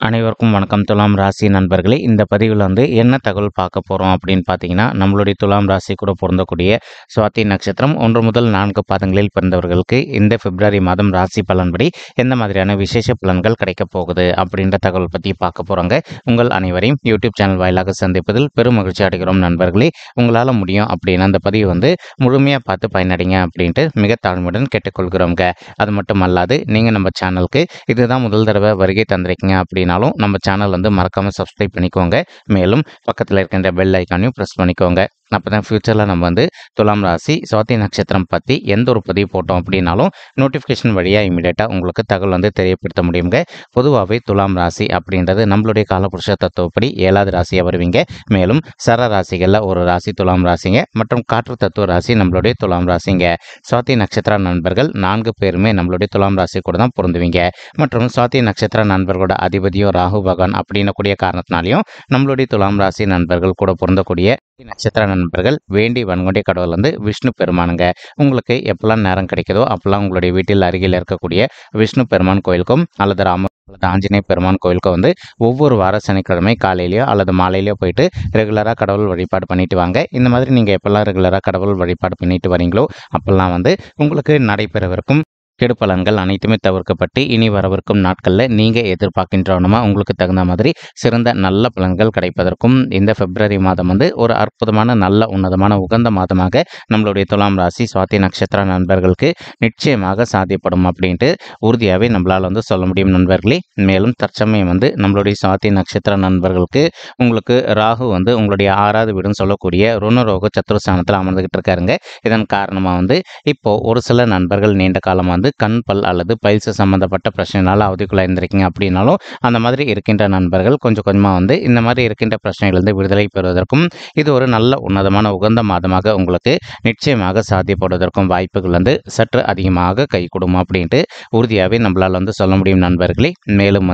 அனைவருக்கும் வணக்கம். துலாம் ராசி நண்பர்களே, இந்த பதிவில் என்ன தகவல் பார்க்க போகிறோம் அப்படின்னு பார்த்தீங்கன்னா, நம்மளுடைய துலாம் ராசி கூட பொருந்தக்கூடிய சுவாதி நட்சத்திரம் 1 முதல் 4 பாதங்களில் பிறந்தவர்களுக்கு இந்த பிப்ரவரி மாதம் ராசி பலன்படி எந்த மாதிரியான விசேஷ பலன்கள் கிடைக்கப் போகுது அப்படின்ற தகவல் பற்றி பார்க்க போகிறோங்க. உங்கள் அனைவரையும் யூடியூப் சேனல் வாயிலாக சந்திப்பதில் பெரும் மகிழ்ச்சி அடைகிறோம் நண்பர்களே. உங்களால் முடியும் அப்படின்னு அந்த பதிவு முழுமையாக பார்த்து பயனடைங்க அப்படின்ட்டு மிக தாழ்மையுடன் கேட்டுக்கொள்கிறோங்க. அது மட்டும் அல்லாது நீங்கள் நம்ம சேனலுக்கு இதுதான் முதல் தடவை வருகை தந்திருக்கீங்க அப்படின்னாலும் நம்ம சேனல் மறக்காமல் சப்ஸ்கிரைப் பண்ணிக்கோங்க. மேலும் பக்கத்தில் இருக்கின்ற பெல் ஐக்கானையும் ப்ரெஸ் பண்ணிக்கோங்க. அப்போ தான் ஃப்யூச்சரில் நம்ம துலாம் ராசி சுவாதி நட்சத்திரம் பற்றி எந்த ஒரு பதிவு போட்டோம் அப்படின்னாலும் நோட்டிஃபிகேஷன் வழியாக இமீடியட்டாக உங்களுக்கு தகவல் தெரியப்படுத்த முடியுங்க. பொதுவாகவே துலாம் ராசி அப்படின்றது நம்மளுடைய காலபுருஷ தத்துவப்படி 7வது ராசியாக வருவீங்க. மேலும் சர ராசிகளில் ஒரு ராசி துலாம் ராசிங்க மற்றும் காற்று தத்துவ ராசி நம்மளுடைய துலாம் ராசிங்க. சுவாதி நட்சத்திர நண்பர்கள் 4 பேருமே நம்மளுடைய துலாம் ராசி கூட தான் பொருந்துவீங்க. மற்றும் சுவாதி நட்சத்திர நண்பர்களோட அதிபதியும் ராகு பகவான் அப்படின்னக்கூடிய காரணத்தினாலையும் நம்மளுடைய துலாம் ராசி நண்பர்கள் கூட பொருந்தக்கூடிய நட்சத்திர நண்பர்கள் வேண்டி வன்கொண்டே கடவுள் விஷ்ணு பெருமானுங்க. உங்களுக்கு எப்பெல்லாம் நேரம் கிடைக்குதோ அப்பெல்லாம் உங்களுடைய வீட்டில் அருகில் இருக்கக்கூடிய விஷ்ணு பெருமான் கோயிலுக்கும் அல்லது ராம அல்லது ஆஞ்சநேய பெருமான் கோயிலுக்கும் ஒவ்வொரு வார சனிக்கிழமை காலையிலையோ அல்லது மாலையிலையோ போயிட்டு ரெகுலராக கடவுள் வழிபாடு பண்ணிட்டு வாங்க. இந்த மாதிரி நீங்கள் எப்பெல்லாம் ரெகுலராக கடவுள் வழிபாடு பண்ணிட்டு வரீங்களோ அப்பெல்லாம் உங்களுக்கு நடைபெறவிருக்கும் கெடு பலன்கள் அனைத்துமே தவிர்க்கப்பட்டு இனி வரவிருக்கும் நாட்களில் நீங்கள் எதிர்பார்க்கின்றவனமா உங்களுக்கு தகுந்த மாதிரி சிறந்த நல்ல பலன்கள் கிடைப்பதற்கும் இந்த பிப்ரவரி மாதம் ஒரு அற்புதமான நல்ல உன்னதமான உகந்த மாதமாக நம்மளுடைய துலாம் ராசி சுவாதி நட்சத்திர நண்பர்களுக்கு நிச்சயமாக சாத்தியப்படும் அப்படின்ட்டு உறுதியாகவே நம்மளால் சொல்ல முடியும் நண்பர்களே. மேலும் தற்சமயம் நம்மளுடைய சுவாதி நட்சத்திர நண்பர்களுக்கு உங்களுக்கு ராகு உங்களுடைய 6வது வீடுன்னு சொல்லக்கூடிய ருணரோக சத்துருஸ்தானத்தில் அமர்ந்துகிட்டு இருக்காருங்க. இதன் காரணமாக இப்போ ஒரு சில நண்பர்கள் நீண்ட காலம் கண் பல் அல்லது பைல்ஸ் சம்பந்தப்பட்ட பிரச்சனைனால அவதிக்குள்ள இருந்திருக்கீங்க அப்படின்னாலும் அந்த மாதிரி இருக்கின்ற நண்பர்கள் கொஞ்சம் கொஞ்சமாக இந்த மாதிரி இருக்கின்ற பிரச்சனைகளிலிருந்து விடுதலை பெறுவதற்கும் இது ஒரு நல்ல உன்னதமான உகந்த மாதமாக உங்களுக்கு நிச்சயமாக சாத்தியப்படுவதற்கும் வாய்ப்புகள் சற்று அதிகமாக கை கொடுக்கும் அப்படின்ட்டு உறுதியாகவே நம்மளால் சொல்ல முடியும் நண்பர்களே. மேலும்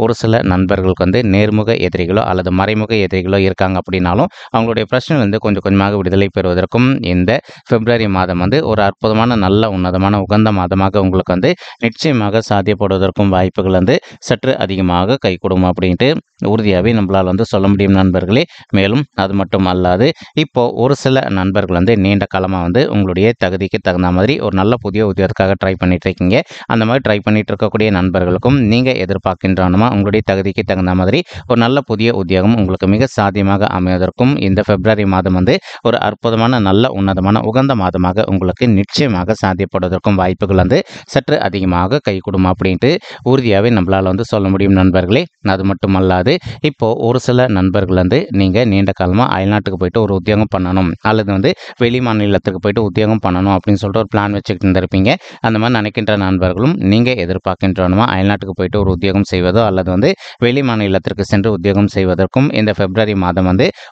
ஒரு சில நண்பர்களுக்கு நேர்முக எதிரிகளோ அல்லது மறைமுக எதிரிகளோ இருக்காங்க அப்படின்னாலும் அவங்களுடைய பிரச்சனை கொஞ்சம் கொஞ்சமாக விடுதலை பெறுவதற்கும் இந்த பிப்ரவரி மாதம் ஒரு அற்புதமான நல்ல உன்னதமான உகந்த மாதமாக உங்களுக்கு நிச்சயமாக சாத்தியப்படுவதற்கும் வாய்ப்புகள் சற்று அதிகமாக கை கொடுக்கும் அப்படின்ட்டு உறுதியாகவே நம்மளால் சொல்ல முடியும் நண்பர்களே. மேலும் அது மட்டும் அல்லாது இப்போ ஒரு சில நண்பர்கள் நீண்ட காலமாக உங்களுடைய தகுதிக்கு தகுந்த மாதிரி ஒரு நல்ல புதிய உத்தியோகத்துக்காக ட்ரை பண்ணிட்டு இருக்கீங்க. அந்த மாதிரி ட்ரை பண்ணிட்டு இருக்கக்கூடிய நண்பர்களுக்கும் நீங்கள் எதிர்பார்க்கின்றனமா உங்களுடைய தகுதிக்கு தகுந்த மாதிரி ஒரு நல்ல புதிய உத்தியோகம் உங்களுக்கு மிக சாத்தியமாக அமைவதற்கும் இந்த பிப்ரவரி மாதம் ஒரு அற்புதமான நல்ல உன்னதமான உகந்த மாதமாக உங்களுக்கு நிச்சயமாக சாத்தியப்படுவதற்கும் வாய்ப்புகள் சற்று அதிகமாக கை கொடுக்கும் அப்படின்ட்டு உறுதியாகவே நம்மளால் சொல்ல முடியும் நண்பர்களே. அது மட்டும் அல்லாது இப்போ ஒரு சில நண்பர்கள் நீங்கள் நீண்ட காலமாக அயல்நாட்டுக்கு போயிட்டு ஒரு உத்தியோகம் பண்ணணும் அல்லது வெளி மாநிலத்துக்கு போயிட்டு உத்தியோகம் பண்ணணும் அப்படின்னு சொல்லிட்டு ஒரு பிளான் வச்சுக்கிட்டு இருந்திருப்பீங்க. அந்த மாதிரி நினைக்கின்ற நண்பர்களும் நீங்கள் எதிர்பார்க்கின்றனமா அயல்நாட்டுக்கு போயிட்டு ஒரு உத்தியோகம் செய்வதோ அல்லது வெளி மாநிலத்திற்கு சென்று உத்தியோகம் செய்வதற்கும் இந்த பிப்ரவரி மாதம்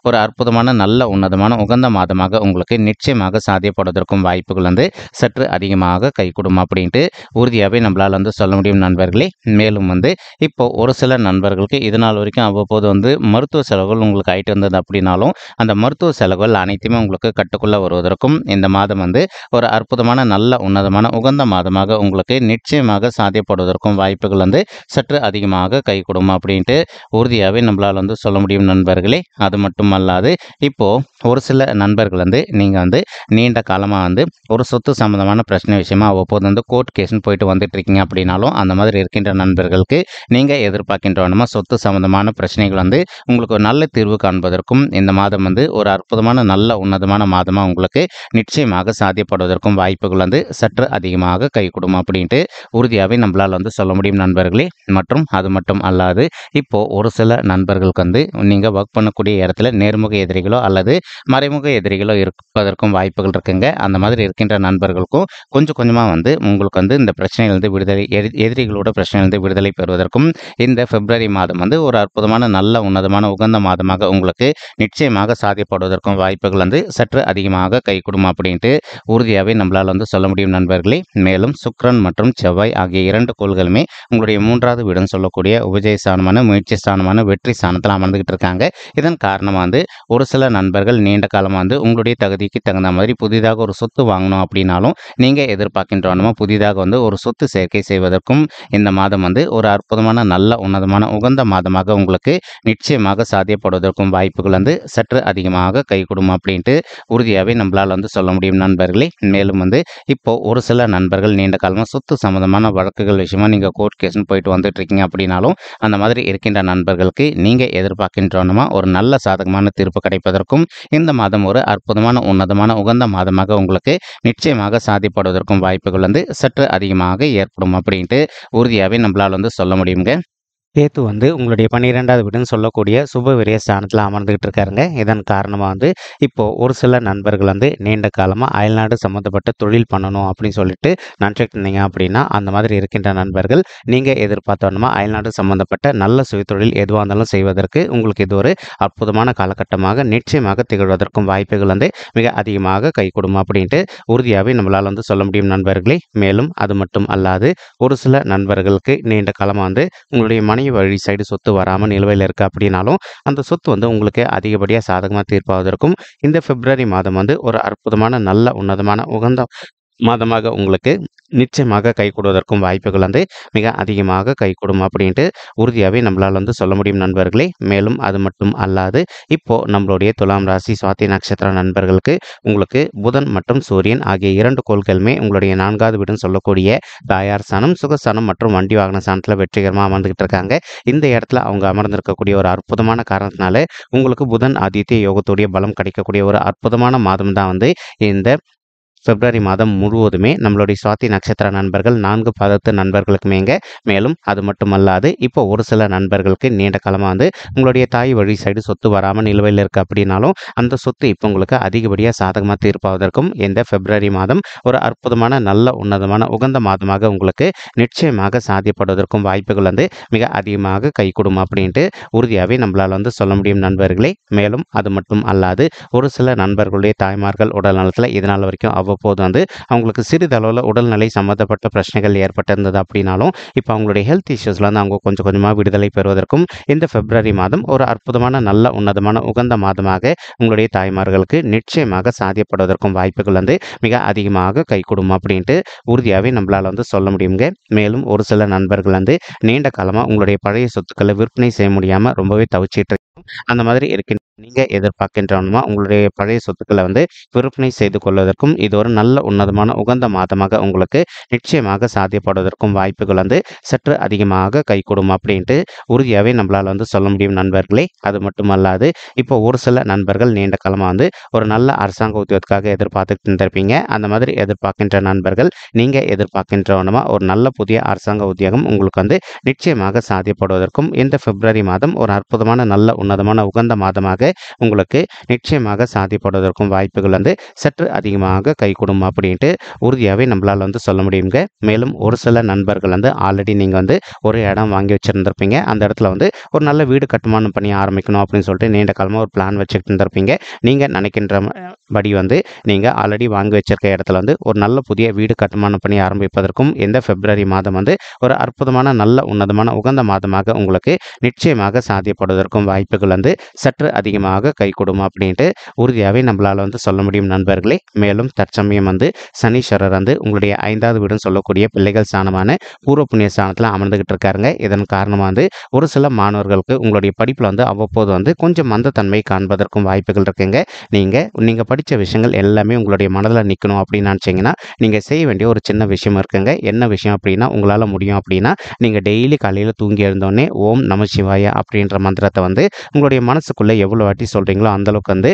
ஒரு அற்புதமான நல்ல உன்னதமான உகந்த மாதமாக உங்களுக்கு நிச்சயமாக சாத்தியப்படுவதற்கும் வாய்ப்புகள் சற்று அதிகமாக கை கொடுக்கும் அப்படின்ட்டு உறுதியாகவே நம்மளால் சொல்ல முடியும் நண்பர்களே. மேலும் இப்போ ஒரு சில நண்பர்களுக்கு இதனால் வரைக்கும் அவ்வப்போது மருத்துவ செலவுகள் உங்களுக்கு ஆகிட்டு இருந்தது அப்படின்னாலும் அந்த மருத்துவ செலவுகள் அனைத்துமே உங்களுக்கு கட்டுக்குள்ளே வருவதற்கும் இந்த மாதம் ஒரு அற்புதமான நல்ல உன்னதமான உகந்த மாதமாக உங்களுக்கு நிச்சயமாக சாத்தியப்படுவதற்கும் வாய்ப்புகள் சற்று அதிகமாக கை கொடுக்கும் அப்படின்ட்டு உறுதியாகவே நம்மளால் சொல்ல முடியும் நண்பர்களே. அது மட்டும் அல்லாது இப்போ ஒரு சில நண்பர்கள் நீங்கள் நீண்ட காலமாக ஒரு சொத்து சம்பந்தமான பிரச்சனை விஷயமா அவ்வப்போது கோர்ட் கேஸ்ன்னு போயிட்டு வந்துட்டு இருக்கீங்க அப்படின்னாலும் அந்த மாதிரி இருக்கின்ற நண்பர்களுக்கு நீங்கள் எதிர்பார்க்கின்றவனமா சொத்து சம்பந்தமான பிரச்சனைகள் உங்களுக்கு ஒரு நல்ல தீர்வு காண்பதற்கும் இந்த மாதம் ஒரு அற்புதமான நல்ல உன்னதமான மாதமாக உங்களுக்கு நிச்சயமாக சாத்தியப்படுவதற்கும் வாய்ப்புகள் சற்று அதிகமாக கை கொடுக்கும் அப்படின்ட்டு உறுதியாகவே நம்மளால் சொல்ல முடியும் நண்பர்களே. மற்றும் அது மட்டும் அல்லாது இப்போ ஒரு சில நண்பர்களுக்கு நீங்கள் ஒர்க் பண்ணக்கூடிய இடத்துல நேர்முக எதிரிகளோ அல்லது மறைமுக எதிரிகளோ இருப்பதற்கும் வாய்ப்புகள் இருக்குங்க. அந்த மாதிரி இருக்கின்ற நண்பர்களுக்கும் கொஞ்சம் கொஞ்சமாக உங்களுக்கு இந்த பிரச்சனையிலிருந்து விடுதலை எதிரிகளோட பிரச்சனையிலிருந்து விடுதலை பெறுவதற்கும் இந்த பிப்ரவரி மாதம் ஒரு அற்புதமான நல்ல உன்னதமான உகந்த மாதமாக உங்களுக்கு நிச்சயமாக சாத்தியப்படுவதற்கும் வாய்ப்புகள் சற்று அதிகமாக கை கொடுக்கும் அப்படின்ட்டு உறுதியாகவே நம்மளால் சொல்ல முடியும் நண்பர்களே. மேலும் சுக்கிரன் மற்றும் செவ்வாய் ஆகிய 2 கோள்களுமே உங்களுடைய 3வது வீடுன்னு சொல்லக்கூடிய உபஜய ஸ்தானமான முயற்சி ஸ்தானமான வெற்றி ஸ்தானத்தில் அமர்ந்துகிட்டு இருக்காங்க. இதன் காரணமாக ஒரு சில நண்பர்கள் நீண்ட காலமாக உங்களுடைய தகுதிக்கு தகுந்த மாதிரி புதிதாக ஒரு சொத்து வாங்கணும் அப்படின்னாலும் நீங்கள் எதிர்பார்க்கின்றவனமா புதிதாக வந்து ஒரு சொத்து சேர்க்கை செய்வதற்கும் இந்த மாதம் வந்து ஒரு அற்புதமான நல்ல உன்னதமான உகந்த மாதமாக உங்களுக்கு நிச்சயமாக சாத்தியப்படுவதற்கும் வாய்ப்புகள் வந்து சற்று அதிகமாக கைகூடும் அப்படின்ட்டு உறுதியாகவே நம்மளால் வந்து சொல்ல முடியும் நண்பர்களே. மேலும் வந்து இப்போ ஒரு சில நண்பர்கள் நீண்ட காலமாக சொத்து சம்பந்தமான வழக்குகள் விஷயமா நீங்கள் கோர்ட் கேஸ்னு போயிட்டு வந்துட்டு இருக்கீங்க அப்படின்னாலும் அந்த மாதிரி இருக்கின்ற நண்பர்களுக்கு நீங்கள் எதிர்பார்க்கின்றோன்னா ஒரு நல்ல சாதகமான தீர்ப்பு கிடைப்பதற்கும் இந்த மாதம் ஒரு அற்புதமான உன்னதமான உகந்த மாதமாக உங்களுக்கு நிச்சயமாக சாத்தியப்படுவதற்கும் வாய்ப்புகள் வந்து சற்று அதிகமாக ஏற்படும் அப்படின்ட்டு உறுதியாகவே நம்மளால் வந்து சொல்ல முடியுங்க. கேத்து வந்து உங்களுடைய 12வது வீடுன்னு சொல்லக்கூடிய சுப விரய ஸ்தானத்தில் அமர்ந்துகிட்டு இருக்காருங்க. இதன் காரணமாக வந்து இப்போ ஒரு சில நண்பர்கள் வந்து நீண்ட காலமாக அயல்நாடு சம்மந்தப்பட்ட தொழில் பண்ணணும் அப்படின்னு சொல்லிட்டு நினச்சிட்டு இருந்தீங்க அப்படின்னா அந்த மாதிரி இருக்கின்ற நண்பர்கள் நீங்கள் எதிர்பார்த்தோன்னா அயல்நாடு சம்மந்தப்பட்ட நல்ல சுயதொழில் எதுவாக இருந்தாலும் செய்வதற்கு உங்களுக்கு இது ஒரு அற்புதமான காலகட்டமாக நிச்சயமாக திகழ்வதற்கும் வாய்ப்புகள் வந்து மிக அதிகமாக கைகூடும் அப்படின்ட்டு உறுதியாகவே நம்மளால் வந்து சொல்ல முடியும் நண்பர்களே. மேலும் அது மட்டும் அல்லாது ஒரு சில நண்பர்களுக்கு நீண்ட காலமாக வந்து உங்களுடைய வழி சைடு சொத்து வராமல் நிலுவையில் இருக்குது அப்படின்னாலும் அந்த சொத்து வந்து உங்களுக்கு அதிகப்படியாக சாதகமாக தீர்ப்பாவதற்கும் இந்த பிப்ரவரி மாதம் வந்து ஒரு அற்புதமான நல்ல உன்னதமான உகந்த மாதமாக உங்களுக்கு நிச்சயமாக கைகூடுவதற்கும் வாய்ப்புகள் வந்து மிக அதிகமாக கைகூடும் அப்படின்ட்டு உறுதியாகவே நம்மளால் வந்து சொல்ல முடியும் நண்பர்களே. மேலும் அது மட்டும் அல்லாது இப்போ நம்மளுடைய துலாம் ராசி சுவாதி நட்சத்திர நண்பர்களுக்கு உங்களுக்கு புதன் மற்றும் சூரியன் ஆகிய 2 கோள்களுமே உங்களுடைய 4வது வீடுன்னு சொல்லக்கூடிய தாயார் ஸ்தானம் சுகஸ்தானம் மற்றும் வண்டி வாகன ஸ்தானத்தில் வெற்றிகரமாக அமர்ந்துகிட்டு இருக்காங்க. இந்த இடத்துல அவங்க அமர்ந்திருக்கக்கூடிய ஒரு அற்புதமான காரணத்தினால உங்களுக்கு புதன் ஆதித்ய யோகத்துடைய பலம் கிடைக்கக்கூடிய ஒரு அற்புதமான மாதம் தான் வந்து இந்த பிப்ரவரி மாதம் முழுவதுமே நம்மளுடைய சுவாதி நட்சத்திர நண்பர்கள் 4 பாதத்து நண்பர்களுக்குமேங்க. மேலும் அது மட்டுமல்லாது இப்போ ஒரு சில நண்பர்களுக்கு நீண்ட காலமாக வந்து உங்களுடைய தாய் வழி சைடு சொத்து வராமல் நிலுவையில் இருக்குது அப்படின்னாலும் அந்த சொத்து இப்போ உங்களுக்கு அதிகப்படியாக சாதகமாக தீர்ப்பாவதற்கும் இந்த பிப்ரவரி மாதம் ஒரு அற்புதமான நல்ல உன்னதமான உகந்த மாதமாக உங்களுக்கு நிச்சயமாக சாத்தியப்படுவதற்கும் வாய்ப்புகள் வந்து மிக அதிகமாக கைகூடும் அப்படின்ட்டு உறுதியாகவே நம்மளால் வந்து சொல்ல முடியும் நண்பர்களே. மேலும் அது மட்டும் அல்லாது ஒரு சில நண்பர்களுடைய தாய்மார்கள் உடல் நலத்தில் இதனால் வரைக்கும் அவ்வப்போது வந்து அவங்களுக்கு சிறிதளவில் உடல்நிலை சம்மந்தப்பட்ட பிரச்சனைகள் ஏற்பட்டிருந்தது அப்படின்னாலும் இப்போ அவங்களுடைய ஹெல்த் இஷ்யூஸ்லேருந்து அவங்க கொஞ்சம் கொஞ்சமாக விடுதலை பெறுவதற்கும் இந்த பிப்ரவரி மாதம் ஒரு அற்புதமான நல்ல உன்னதமான உகந்த மாதமாக உங்களுடைய தாய்மார்களுக்கு நிச்சயமாக சாத்தியப்படுவதற்கும் வாய்ப்புகள் வந்து மிக அதிகமாக கைகூடும் அப்படின்ட்டு உறுதியாகவே நம்மளால் வந்து சொல்ல முடியுங்க. மேலும் ஒரு சில நண்பர்கள் வந்து நீண்ட காலமாக உங்களுடைய பழைய சொத்துக்களை விற்பனை செய்ய முடியாமல் ரொம்பவே தவிச்சிட்டு அந்த மாதிரி இருக்கின்ற நீங்கள் எதிர்பார்க்கின்றவனுமா உங்களுடைய பழைய சொத்துக்களை வந்து விற்பனை செய்து கொள்வதற்கும் இது ஒரு நல்ல உன்னதமான உகந்த மாதமாக உங்களுக்கு நிச்சயமாக சாத்தியப்படுவதற்கும் வாய்ப்புகள் வந்து சற்று அதிகமாக கைகூடும் அப்படின்ட்டு உறுதியாகவே நம்மளால் வந்து சொல்ல முடியும் நண்பர்களே. அது மட்டுமல்லாது இப்போ ஒரு சில நண்பர்கள் நீண்ட காலமாக வந்து ஒரு நல்ல அரசாங்க உத்தியோகத்துக்காக எதிர்பார்த்துட்டு இருந்திருப்பீங்க. அந்த மாதிரி எதிர்பார்க்கின்ற நண்பர்கள் நீங்கள் எதிர்பார்க்கின்றவனுமா ஒரு நல்ல புதிய அரசாங்க உத்தியோகம் உங்களுக்கு வந்து நிச்சயமாக சாத்தியப்படுவதற்கும் இந்த பிப்ரவரி மாதம் ஒரு அற்புதமான நல்ல உன்னதமான உகந்த மாதமாக உங்களுக்கு நிச்சயமாக சாத்தியப்படுவதற்கும் வாய்ப்புகள் வந்து சற்று அதிகமாக கைகூடும் அப்படின்ட்டு உறுதியாகவே நம்மளால் வந்து சொல்ல முடியுங்க. மேலும் ஒரு சில நண்பர்கள் வந்து ஆல்ரெடி நீங்கள் வந்து ஒரு இடம் வாங்கி வச்சுருந்துருப்பீங்க. அந்த இடத்துல வந்து ஒரு நல்ல வீடு கட்டுமானம் பண்ணி ஆரம்பிக்கணும் அப்படின்னு சொல்லிட்டு நீண்ட காலமாக ஒரு பிளான் வச்சுக்கிட்டு இருந்திருப்பீங்க. நீங்கள் நினைக்கின்ற படி வந்து நீங்கள் ஆல்ரெடி வாங்கி வச்சிருக்க இடத்துல வந்து ஒரு நல்ல புதிய வீடு கட்டுமானம் பண்ணி ஆரம்பிப்பதற்கும் இந்த பிப்ரவரி மாதம் வந்து ஒரு அற்புதமான நல்ல உன்னதமான உகந்த மாதமாக உங்களுக்கு நிச்சயமாக சாத்தியப்படுவதற்கும் வாய்ப்புகள் வந்து சற்று அதிகமாக கைகூடும் அப்படின்ட்டு உறுதியாகவே நம்மளால் வந்து சொல்ல முடியும் நண்பர்களே. மேலும் தற்சமயம் வந்து சனீஸ்வரர் வந்து உங்களுடைய 5வது வீடுன்னு சொல்லக்கூடிய பிள்ளைகள் ஸ்தானமான பூர்வ புண்ணிய ஸ்தானத்தில் அமர்ந்துகிட்டு இருக்காருங்க. இதன் காரணமாக வந்து ஒரு சில மாணவர்களுக்கு உங்களுடைய படிப்பில் வந்து அவ்வப்போது வந்து கொஞ்சம் மந்தத்தன்மை காண்பதற்கும் வாய்ப்புகள் இருக்குங்க. நீங்கள் படித்த விஷயங்கள் எல்லாமே உங்களுடைய மனதில் நிற்கணும் அப்படின்னு நினச்சிங்கன்னா நீங்கள் செய்ய வேண்டிய ஒரு சின்ன விஷயம் இருக்குங்க. என்ன விஷயம் அப்படின்னா உங்களால் முடியும் அப்படின்னா நீங்கள் டெய்லி காலையில் தூங்கி எழுந்தோடனே ஓம் நம சிவாய அப்படின்ற மந்திரத்தை வந்து உங்களுடைய மனசுக்குள்ளே எவ்வளோ வாட்டி சொல்கிறீங்களோ அந்தளவுக்கு வந்து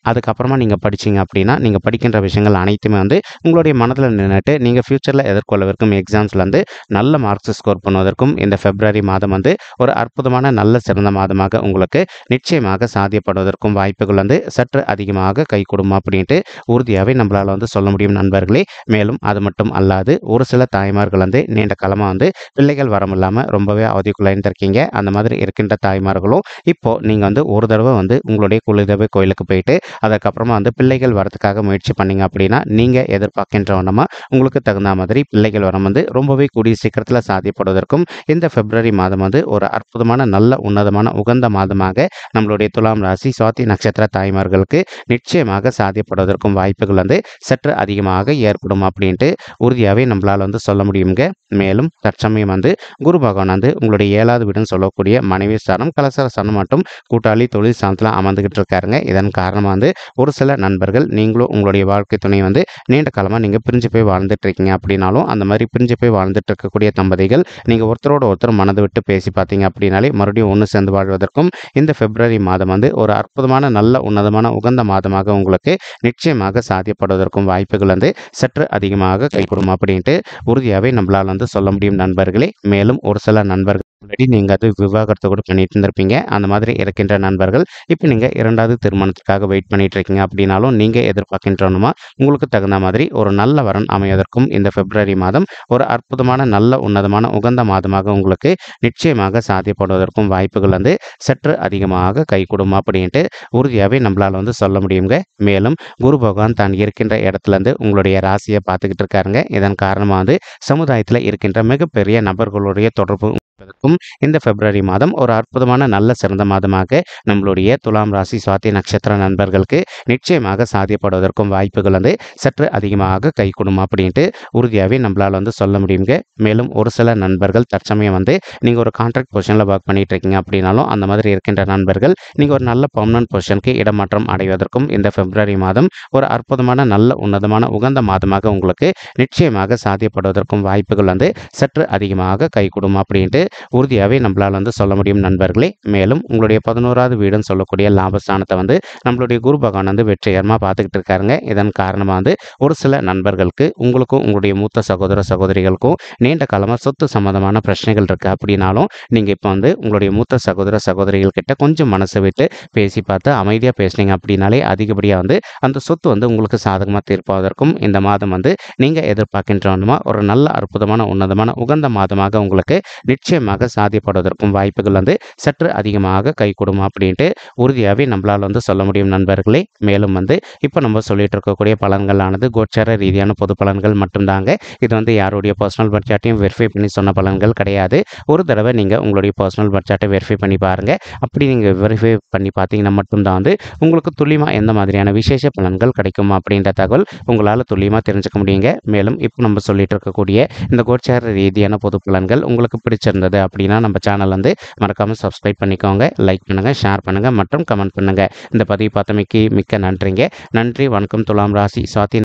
அதுக்கப்புறமா நீங்கள் படிச்சிங்க அப்படின்னா நீங்கள் படிக்கின்ற விஷயங்கள் அனைத்துமே வந்து உங்களுடைய மனதில் நின்றுட்டு நீங்கள் ஃப்யூச்சரில் எதிர்கொள்ளவிருக்கும் எக்ஸாம்ஸ்லேருந்து நல்ல மார்க்ஸ் ஸ்கோர் பண்ணுவதற்கும் இந்த பிப்ரவரி மாதம் வந்து ஒரு அற்புதமான நல்ல சிறந்த மாதமாக உங்களுக்கு நிச்சயமாக சாத்தியப்படுவதற்கும் வாய்ப்புகள் வந்து சற்று அதிகமாக கைகூடும் அப்படின்ட்டு உறுதியாகவே நம்மளால் வந்து சொல்ல முடியும் நண்பர்களே. மேலும் அது மட்டும் அல்லாது ஒரு சில தாய்மார்கள் வந்து நீண்ட காலமாக வந்து பிள்ளைகள் வரம் இல்லாமல் ரொம்பவே அவதிக்குள்ளாயிருந்திருக்கீங்க. அந்த மாதிரி இருக்கின்ற தாய்மார்களும் இப்போ நீங்கள் வந்து ஒரு தடவை வந்து வந்து உங்களுடைய குலதெய்வ கோயிலுக்கு போயிட்டு அதுக்கப்புறமா வந்து பிள்ளைகள் வரதுக்காக முயற்சி பண்ணீங்க அப்படின்னா நீங்கள் எதிர்பார்க்கின்ற வண்ணமாக உங்களுக்கு தகுந்த மாதிரி பிள்ளைகள் வரம் வந்து ரொம்பவே கூடிய சீக்கிரத்தில் சாத்தியப்படுவதற்கும் இந்த பிப்ரவரி மாதம் வந்து ஒரு அற்புதமான நல்ல உன்னதமான உகந்த மாதமாக நம்மளுடைய துலாம் ராசி சுவாதி நட்சத்திர தாய்மார்களுக்கு நிச்சயமாக சாத்தியப்படுவதற்கும் வாய்ப்புகள் வந்து சற்று அதிகமாக ஏற்படும் அப்படின்ட்டு உறுதியாகவே நம்மளால் வந்து சொல்ல முடியுங்க. மேலும் தற்சமயம் வந்து குரு பகவான் வந்து உங்களுடைய 7வது வீடுன்னு சொல்லக்கூடிய மனைவி ஸ்தானம் கலசர ஸ்தானம் மற்றும் கூட்டாளி தொழில் ஸ்தானத்தில் அமர்ந்துகிட்டு இருக்காருங்க. இதன் காரணமாக வந்து ஒரு சில நண்பர்கள் நீங்களும் உங்களுடைய வாழ்க்கை துணை வந்து நீண்ட காலமாக நீங்கள் பிரிஞ்சு போய் வாழ்ந்துட்டு இருக்கீங்க அப்படின்னாலும் அந்த மாதிரி பிரிஞ்சு போய் வாழ்ந்துட்டு இருக்கக்கூடிய தம்பதிகள் நீங்கள் ஒருத்தரோட ஒருத்தர் மனது விட்டு பேசி பார்த்தீங்க அப்படின்னாலே மறுபடியும் ஒன்று சேர்ந்து வாழ்வதற்கும் இந்த பிப்ரவரி மாதம் வந்து ஒரு அற்புதமான நல்ல உன்னதமான உகந்த மாதமாக உங்களுக்கு நிச்சயமாக சாத்தியப்படுவதற்கும் வாய்ப்புகள் வந்து சற்று அதிகமாக கைகூடும் அப்படின்ட்டு உறுதியாகவே நம்மளால் வந்து சொல்ல முடியும் நண்பர்களே. மேலும் ஒரு சில நண்பர்கள் ஆல்ரெடி நீங்கள் அது விவாகரத்து கூட பண்ணிட்டு இருந்திருப்பீங்க. அந்த மாதிரி இருக்கின்ற நண்பர்கள் இப்போ நீங்கள் 2வது திருமணத்துக்காக வெயிட் பண்ணிட்டு இருக்கீங்க அப்படின்னாலும் நீங்கள் எதிர்பார்க்கின்றனுமா உங்களுக்கு தகுந்த மாதிரி ஒரு நல்ல வரன் அமைவதற்கும் இந்த பிப்ரவரி மாதம் ஒரு அற்புதமான நல்ல உன்னதமான உகந்த மாதமாக உங்களுக்கு நிச்சயமாக சாத்தியப்படுவதற்கும் வாய்ப்புகள் வந்து சற்று அதிகமாக கைகூடும் அப்படின்ட்டு உறுதியாகவே நம்மளால் வந்து சொல்ல முடியுங்க. மேலும் குரு பகவான் தான் இருக்கின்ற இடத்துலேருந்து உங்களுடைய ராசியை பார்த்துக்கிட்டு இருக்காருங்க. இதன் காரணமாக வந்து சமுதாயத்தில் இருக்கின்ற மிகப்பெரிய நபர்களுடைய தொடர்பு இருப்பதற்கும் இந்த பிப்ரவரி மாதம் ஒரு அற்புதமான நல்ல சிறந்த மாதமாக நம்மளுடைய துலாம் ராசி சுவாதி நட்சத்திர நண்பர்களுக்கு நிச்சயமாக சாத்தியப்படுவதற்கும் வாய்ப்புகள் வந்து சற்று அதிகமாக கைகூடும் அப்படின்ட்டு உறுதியாகவே நம்மளால் வந்து சொல்ல முடியுங்க. மேலும் ஒரு சில நண்பர்கள் தற்சமயம் வந்து நீங்கள் ஒரு கான்ட்ராக்ட் பொசிஷனில் ஒர்க் பண்ணிட்டு இருக்கீங்க அப்படின்னாலும் அந்த மாதிரி இருக்கின்ற நண்பர்கள் நீங்கள் ஒரு நல்ல பர்மனன்ட் பொசிஷனுக்கு இடமாற்றம் அடைவதற்கும் இந்த பிப்ரவரி மாதம் ஒரு அற்புதமான நல்ல உன்னதமான உகந்த மாதமாக உங்களுக்கு நிச்சயமாக சாத்தியப்படுவதற்கும் வாய்ப்புகள் வந்து சற்று அதிகமாக கைகூடும் அப்படின்ட்டு உறுதியாகவே நம்மளால் வந்து சொல்ல முடியும் நண்பர்களே. மேலும் உங்களுடைய 11வது வீடுன்னு சொல்லக்கூடிய லாபஸ்தானத்தை வந்து நம்மளுடைய குரு பகவான் வந்து வெற்றிகரமாக பார்த்துக்கிட்டு இருக்காருங்க. இதன் காரணமாக வந்து ஒரு சில நண்பர்களுக்கு உங்களுக்கும் உங்களுடைய மூத்த சகோதர சகோதரிகளுக்கும் நீண்ட காலமாக சொத்து சம்பந்தமான பிரச்சனைகள் இருக்குது அப்படின்னாலும் நீங்கள் இப்போ வந்து உங்களுடைய மூத்த சகோதர சகோதரிகள் கிட்ட கொஞ்சம் மனசை விட்டு பேசி பார்த்து அமைதியாக பேசுனீங்க அப்படின்னாலே அதிகப்படியாக வந்து அந்த சொத்து வந்து உங்களுக்கு சாதகமாக தீர்ப்பதற்கும் இந்த மாதம் வந்து நீங்கள் எதிர்பார்க்கின்றவனுமா ஒரு நல்ல அற்புதமான உன்னதமான உகந்த மாதமாக உங்களுக்கு நிச்சயமாக சாத்தியப்படுவதற்கும் வாய்ப்புகள் வந்து சற்று அதிகமாக கைகூடும் அப்படின்ட்டு உறுதியாகவே நம்மளால் வந்து சொல்ல முடியும் நண்பர்களே. மேலும் வந்து இப்போ நம்ம சொல்லிட்டு இருக்கக்கூடிய பலன்களானது கோச்சார ரீதியான பொது பலன்கள் மட்டும்தாங்க. இது வந்து யாருடைய பர்சனல் பட்ஜெட்டையும் வெரிஃபை பண்ணி சொன்ன பலன்கள் கிடையாது. ஒரு தடவை நீங்கள் உங்களுடைய பர்சனல் பட்ஜெட்டை வெரிஃபை பண்ணி பாருங்கள். அப்படி நீங்கள் வெரிஃபை பண்ணி பார்த்தீங்கன்னா மட்டும்தான் வந்து உங்களுக்கு துல்லியமாக எந்த மாதிரியான விசேஷ பலன்கள் கிடைக்கும் அப்படின்ற தகவல் உங்களால் துல்லியமாக தெரிஞ்சுக்க முடியுங்க. மேலும் இப்போ நம்ம சொல்லிட்டு இருக்கக்கூடிய இந்த கோச்சார ரீதியான பொது பலன்கள் உங்களுக்கு பிடிச்சிருந்தது அப்படின்னா நம்ம சேனல் வந்து மறக்காமல் சப்ஸ்கிரைப் பண்ணிக்கோங்க, லைக் பண்ணுங்கள், ஷேர் பண்ணுங்கள் மற்றும் கமெண்ட் பண்ணுங்கள். இந்த பதிவு பார்த்தமைக்கு மிக்க நன்றிங்க. நன்றி, வணக்கம். துலாம் ராசி சுவாதி